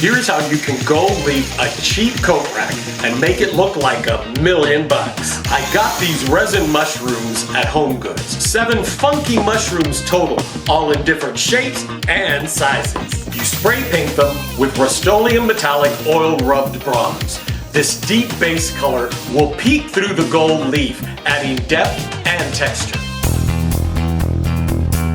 Here's how you can gold leaf a cheap coat rack and make it look like $1,000,000. I got these resin mushrooms at HomeGoods. 7 funky mushrooms total, all in different shapes and sizes. You spray paint them with Rust-Oleum Metallic Oil Rubbed Bronze. This deep base color will peek through the gold leaf, adding depth and texture.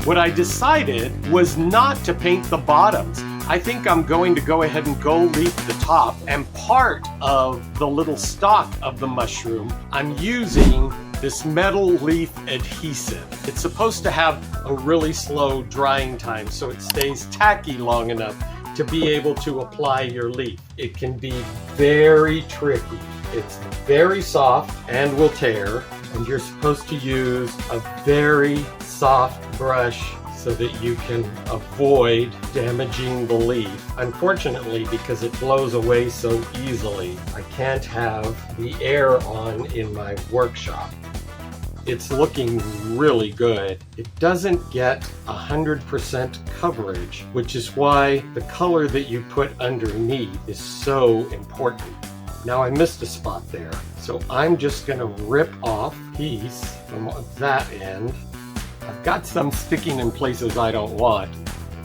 What I decided was not to paint the bottoms. I think I'm going to go ahead and gold leaf the top, and part of the little stalk of the mushroom, I'm using this metal leaf adhesive. It's supposed to have a really slow drying time so it stays tacky long enough to be able to apply your leaf. It can be very tricky. It's very soft and will tear, and you're supposed to use a very soft brush so that you can avoid damaging the leaf. Unfortunately, because it blows away so easily, I can't have the air on in my workshop. It's looking really good. It doesn't get 100% coverage, which is why the color that you put underneath is so important. Now I missed a spot there, so I'm just gonna rip off a piece from that end. I've got some sticking in places I don't want.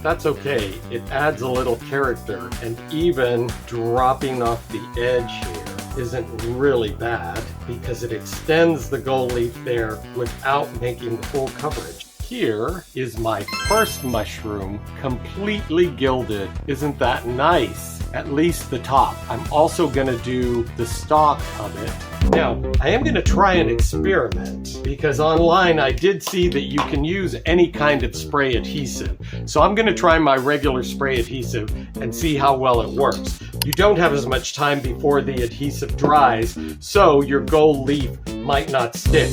That's okay, it adds a little character, and even dropping off the edge here isn't really bad because it extends the gold leaf there without making the full coverage. Here is my first mushroom, completely gilded. Isn't that nice? At least the top. I'm also gonna do the stalk of it. Now, I am gonna try an experiment because online I did see that you can use any kind of spray adhesive. So I'm gonna try my regular spray adhesive and see how well it works. You don't have as much time before the adhesive dries, so your gold leaf might not stick.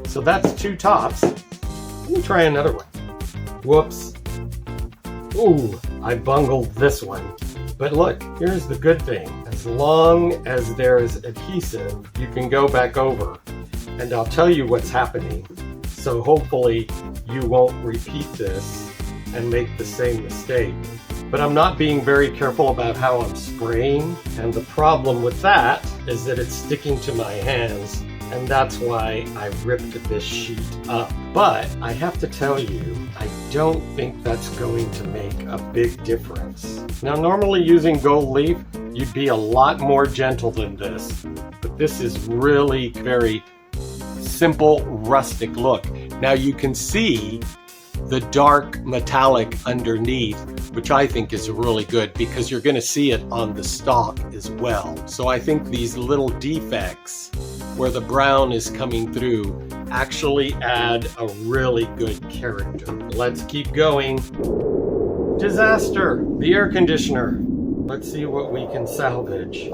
So that's 2 tops. Let me try another one. Whoops. Ooh, I bungled this one. But look, here's the good thing. As long as there's adhesive, you can go back over. And I'll tell you what's happening. So hopefully you won't repeat this and make the same mistake. But I'm not being very careful about how I'm spraying. And the problem with that is that it's sticking to my hands. And that's why I ripped this sheet up. But I have to tell you, I don't think that's going to make a big difference. Now, normally using gold leaf, you'd be a lot more gentle than this. But this is really very simple, rustic look. Now you can see the dark metallic underneath, which I think is really good because you're going to see it on the stalk as well. So I think these little defects where the brown is coming through actually add a really good character. Let's keep going. Disaster, the air conditioner. Let's see what we can salvage.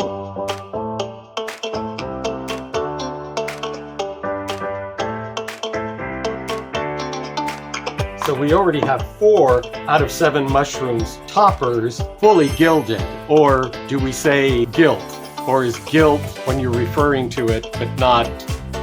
So we already have 4 out of 7 mushrooms toppers fully gilded. Or do we say gilt? Or is gilt when you're referring to it, but not,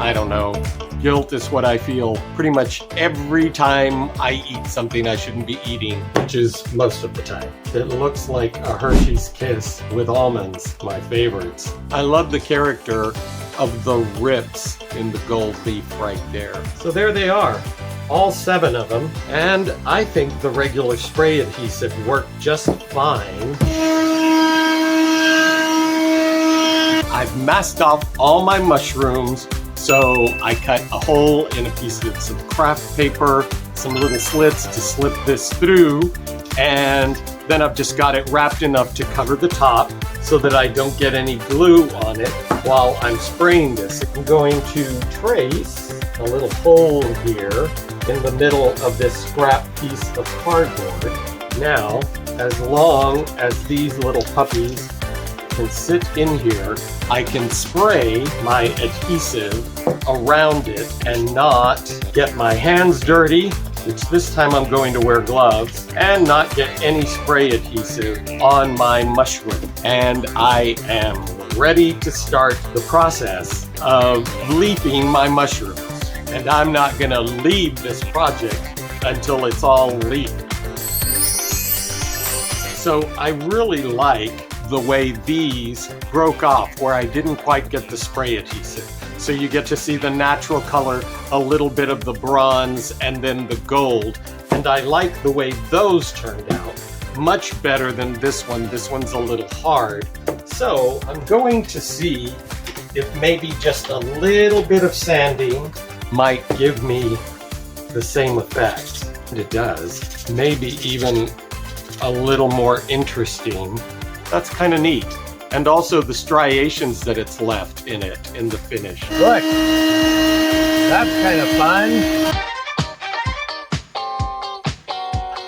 I don't know. Guilt is what I feel pretty much every time I eat something I shouldn't be eating, which is most of the time. It looks like a Hershey's Kiss with almonds, my favorites. I love the character of the rips in the gold leaf right there. So there they are, all 7 of them, and I think the regular spray adhesive worked just fine. I've masked off all my mushrooms, so I cut a hole in a piece of some craft paper, some little slits to slip this through, and then I've just got it wrapped enough to cover the top so that I don't get any glue on it while I'm spraying this. I'm going to trace a little hole here in the middle of this scrap piece of cardboard. Now, as long as these little puppies can sit in here, I can spray my adhesive around it and not get my hands dirty, which this time I'm going to wear gloves, and not get any spray adhesive on my mushroom. and I am ready to start the process of leafing my mushrooms. And I'm not gonna leave this project until it's all leafed. So I really like the way these broke off where I didn't quite get the spray adhesive. So you get to see the natural color, a little bit of the bronze, and then the gold. And I like the way those turned out. Much better than this one. This one's a little hard. So I'm going to see if maybe just a little bit of sanding might give me the same effect. And it does. Maybe even a little more interesting. That's kind of neat. And also the striations that it's left in it in the finish. Look, that's kind of fun.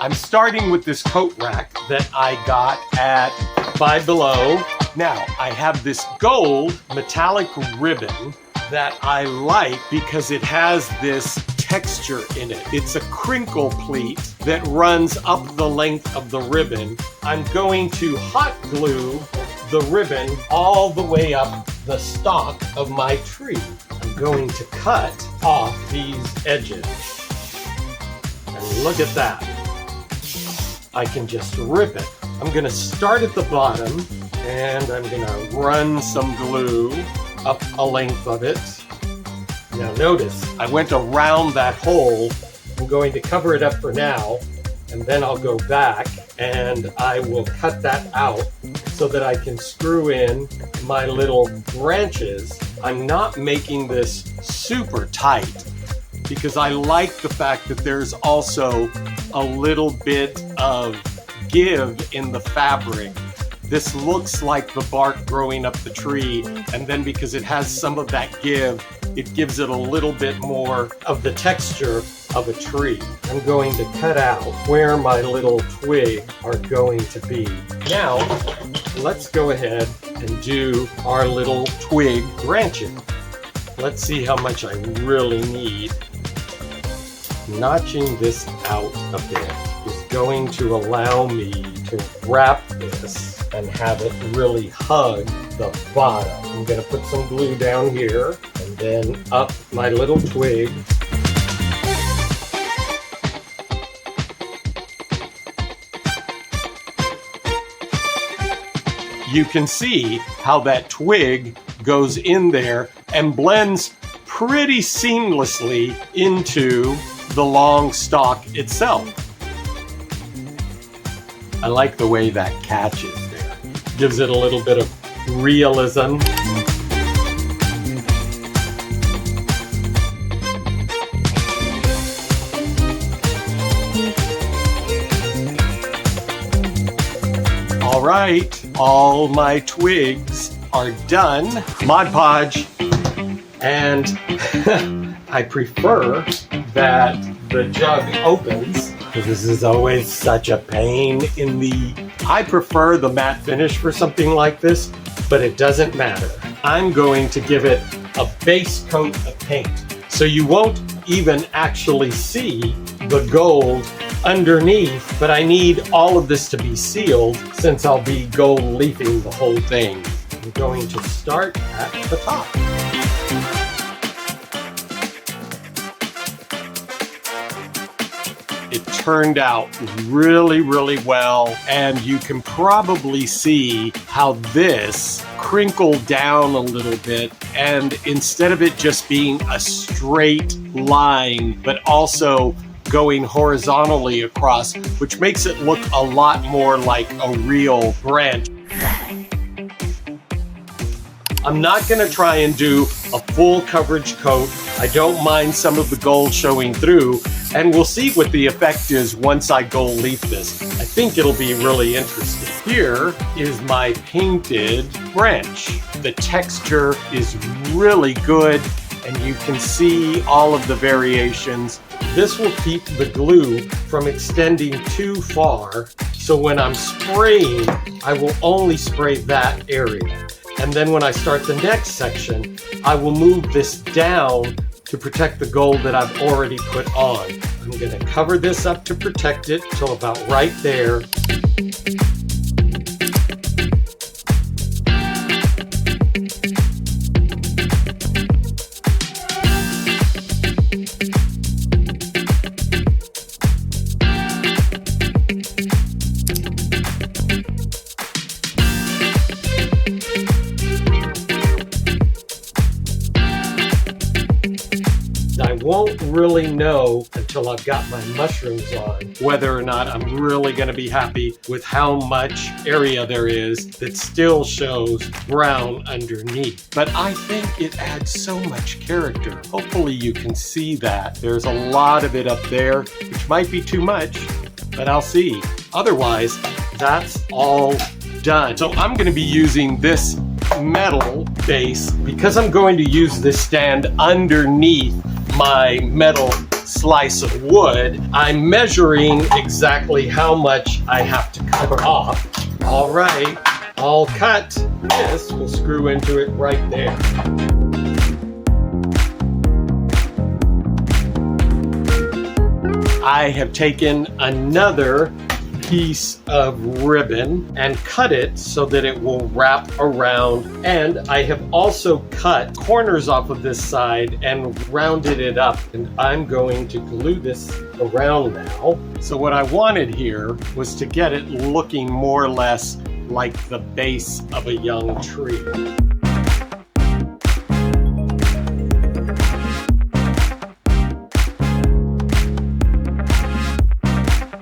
I'm starting with this coat rack that I got at Five Below. Now, I have this gold metallic ribbon that I like because it has this texture in it. It's a crinkle pleat that runs up the length of the ribbon. I'm going to hot glue the ribbon all the way up the stalk of my tree. I'm going to cut off these edges. And look at that. I can just rip it. I'm gonna start at the bottom and I'm gonna run some glue up a length of it. Now notice, I went around that hole. I'm going to cover it up for now, and then I'll go back and I will cut that out so that I can screw in my little branches. I'm not making this super tight because I like the fact that there's also a little bit of give in the fabric. This looks like the bark growing up the tree, and then because it has some of that give, it gives it a little bit more of the texture of a tree. I'm going to cut out where my little twig are going to be. Now, let's go ahead and do our little twig branching. Let's see how much I really need. Notching this out a bit is going to allow me to wrap this and have it really hug the bottom. I'm going to put some glue down here and then up my little twig. You can see how that twig goes in there and blends pretty seamlessly into the long stalk itself. I like the way that catches there. Gives it a little bit of realism. All right, all my twigs are done. Mod Podge. And I prefer that the jug opens, because this is always such a pain in the... I prefer the matte finish for something like this, but it doesn't matter. I'm going to give it a base coat of paint, so you won't even actually see the gold underneath, but I need all of this to be sealed since I'll be gold leafing the whole thing. I'm going to start at the top. It turned out really, really well, and you can probably see how this crinkled down a little bit, and instead of it just being a straight line, but also going horizontally across, which makes it look a lot more like a real branch. I'm not going to try and do a full coverage coat. I don't mind some of the gold showing through, and we'll see what the effect is once I gold leaf this. I think it'll be really interesting. Here is my painted branch. The texture is really good, and you can see all of the variations. This will keep the glue from extending too far, so when I'm spraying, I will only spray that area. And then when I start the next section, I will move this down to protect the gold that I've already put on. I'm going to cover this up to protect it till about right there. won't really know until I've got my mushrooms on whether or not I'm really going to be happy with how much area there is that still shows brown underneath. But I think it adds so much character. Hopefully you can see that. There's a lot of it up there, which might be too much, but I'll see. Otherwise, that's all done. So I'm going to be using this metal base because I'm going to use this stand underneath my metal slice of wood. I'm measuring exactly how much I have to cover off. All right, I'll cut this. We'll screw into it right there. I have taken another piece of ribbon and cut it so that it will wrap around, and I have also cut corners off of this side and rounded it up, and I'm going to glue this around now. So what I wanted here was to get it looking more or less like the base of a young tree.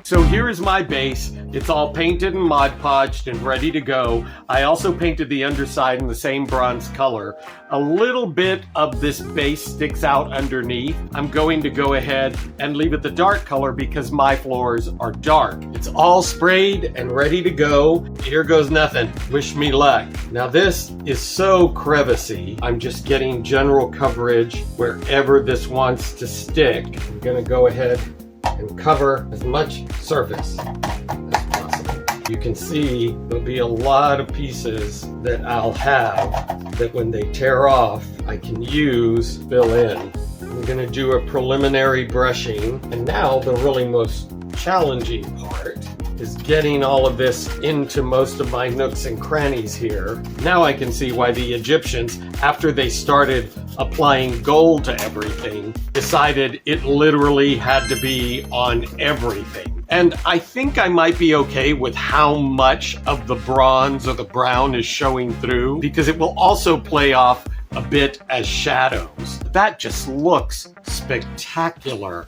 So here is my base. It's all painted and Mod Podged and ready to go. I also painted the underside in the same bronze color. A little bit of this base sticks out underneath. I'm going to go ahead and leave it the dark color because my floors are dark. It's all sprayed and ready to go. Here goes nothing. Wish me luck. Now this is so crevassy. I'm just getting general coverage wherever this wants to stick. I'm gonna go ahead and cover as much surface as possible. You can see there'll be a lot of pieces that I'll have that when they tear off, I can use, fill in. I'm gonna do a preliminary brushing, and now the really most challenging part is getting all of this into most of my nooks and crannies here. Now I can see why the Egyptians, after they started applying gold to everything, decided it literally had to be on everything. And I think I might be okay with how much of the bronze or the brown is showing through, because it will also play off a bit as shadows. That just looks spectacular.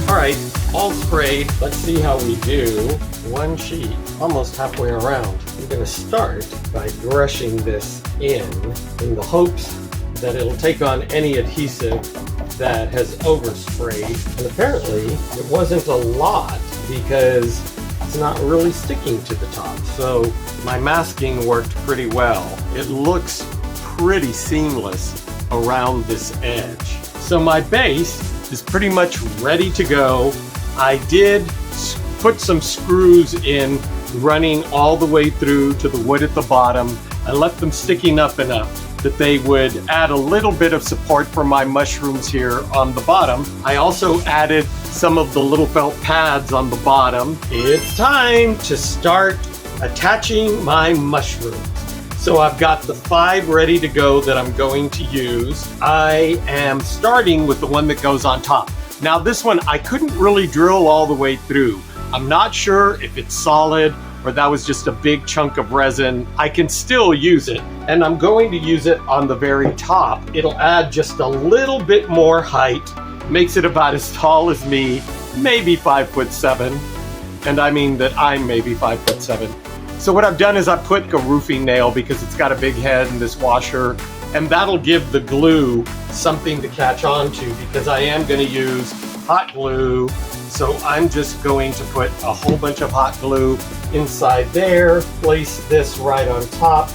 All right, all sprayed. Let's see how we do. One sheet, almost halfway around. I'm gonna start by brushing this in the hopes that it'll take on any adhesive that has oversprayed. And apparently it wasn't a lot because it's not really sticking to the top. So my masking worked pretty well. It looks pretty seamless around this edge. So my base is pretty much ready to go. I did put some screws in, running all the way through to the wood at the bottom. I left them sticking up enough that they would add a little bit of support for my mushrooms here on the bottom. I also added some of the little felt pads on the bottom. It's time to start attaching my mushrooms. So I've got the 5 ready to go that I'm going to use. I am starting with the one that goes on top. Now this one, I couldn't really drill all the way through. I'm not sure if it's solid or that was just a big chunk of resin. I can still use it, and I'm going to use it on the very top. It'll add just a little bit more height, makes it about as tall as me, maybe 5'7", and I mean that I'm maybe 5'7". So what I've done is I put a roofing nail because it's got a big head and this washer, and that'll give the glue something to catch on to because I am going to use hot glue. So I'm just going to put a whole bunch of hot glue inside there, place this right on top,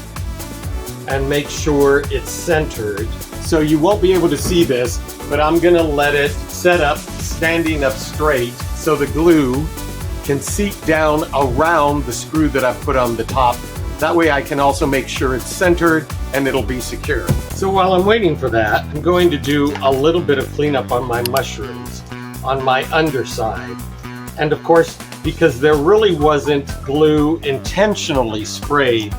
and make sure it's centered. So you won't be able to see this, but I'm going to let it set up, standing up straight, so the glue can seep down around the screw that I've put on the top. That way I can also make sure it's centered and it'll be secure. So while I'm waiting for that, I'm going to do a little bit of cleanup on my mushrooms on my underside. And of course, because there really wasn't glue intentionally sprayed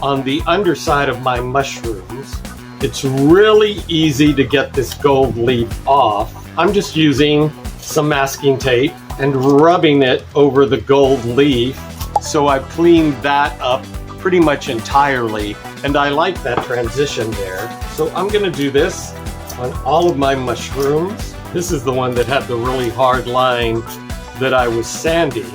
on the underside of my mushrooms, it's really easy to get this gold leaf off. I'm just using some masking tape and rubbing it over the gold leaf. So I've cleaned that up pretty much entirely, and I like that transition there. So I'm gonna do this on all of my mushrooms. This is the one that had the really hard line that I was sanding.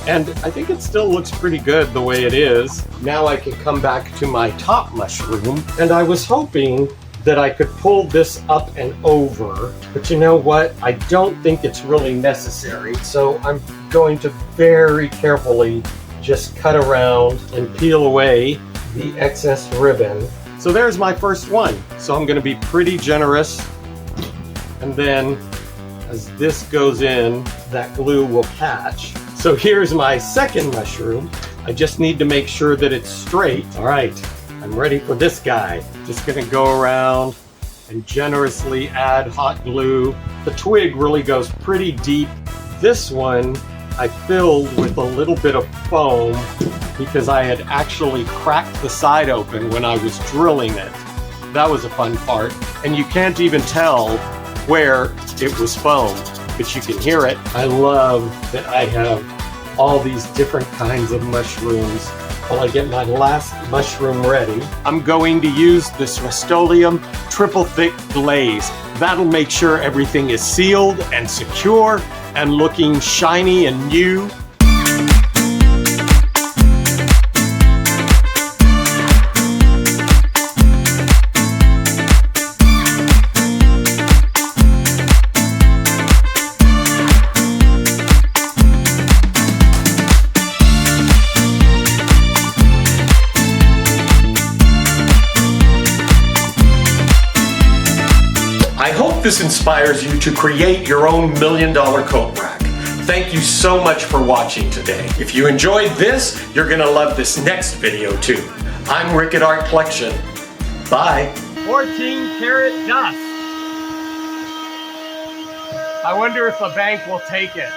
And I think it still looks pretty good the way it is. Now I can come back to my top mushroom, and I was hoping that I could pull this up and over, but you know what? I don't think it's really necessary. So I'm going to very carefully just cut around and peel away the excess ribbon. So there's my first one. So I'm gonna be pretty generous. And then as this goes in, that glue will catch. So here's my second mushroom. I just need to make sure that it's straight. All right, I'm ready for this guy. Just gonna go around and generously add hot glue. The twig really goes pretty deep. This one I filled with a little bit of foam because I had actually cracked the side open when I was drilling it. That was a fun part. And you can't even tell where it was foam, but you can hear it. I love that I have all these different kinds of mushrooms. While I get my last mushroom ready, I'm going to use this Rust-Oleum triple thick glaze. That'll make sure everything is sealed and secure and looking shiny and new. I hope this inspires you to create your own $1 million coat rack. Thank you so much for watching today. If you enjoyed this, you're gonna love this next video too. I'm Rick at Art Collection. Bye. 14 karat dust. I wonder if a bank will take it.